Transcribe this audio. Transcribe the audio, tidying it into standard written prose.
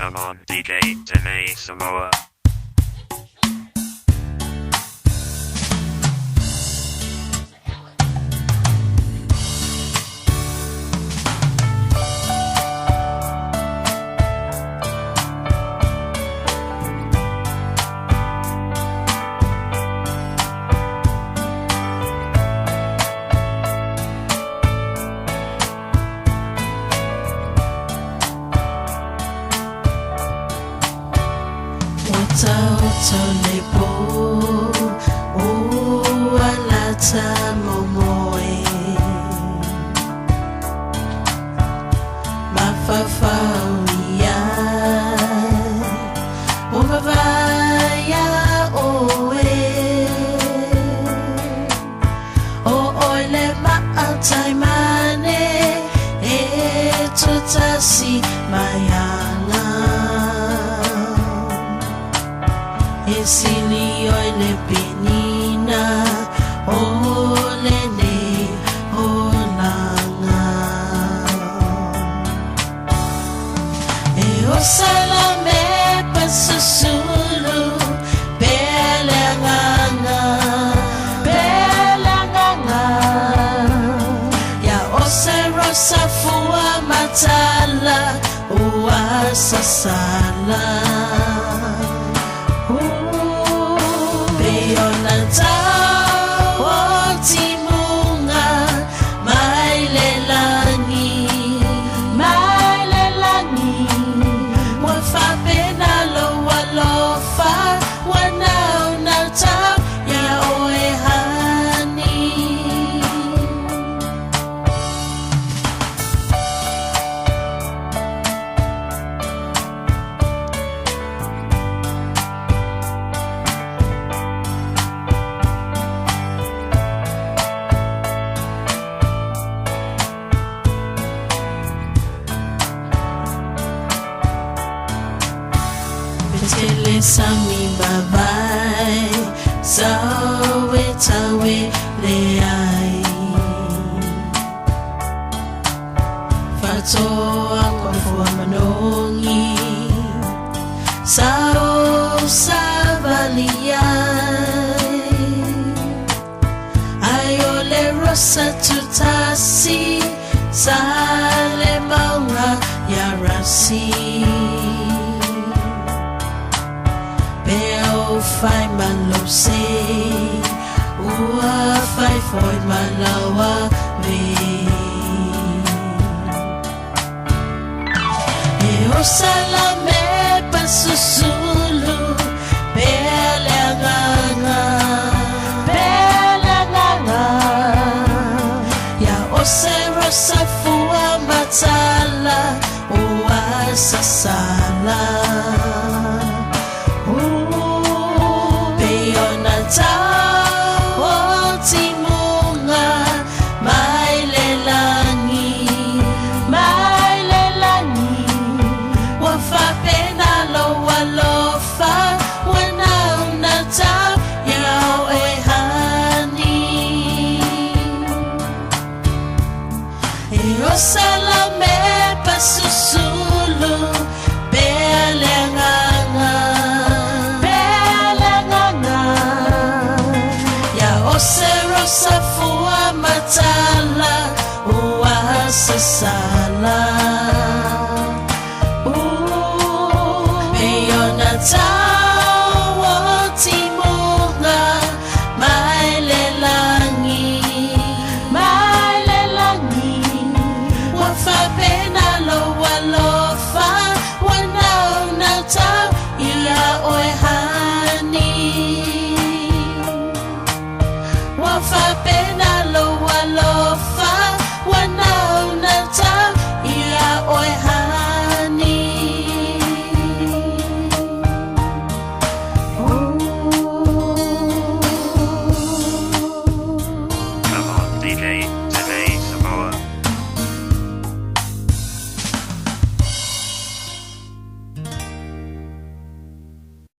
Come on, DJ Dene Samoa. Lepo o alata momoe mafafauia o mavaya oe o oile maataimane e tutasi mayala Esili oile penina olene olanga E o salame pasusulu belanganga Ya osero safua matala uasasala Tele sami babai sawe tawe leai Fato ako fua manongi sao sabaliai Ayole rosa tutasi sale maunga yarasi Fai malose ua fai foi malawa ve E o salame pasusulu belanganga Ya osero safua matala ua sasala Salame pasusulu belanganga Ya osero safua matala uasasala Beyonata Pena lo walofa wana unata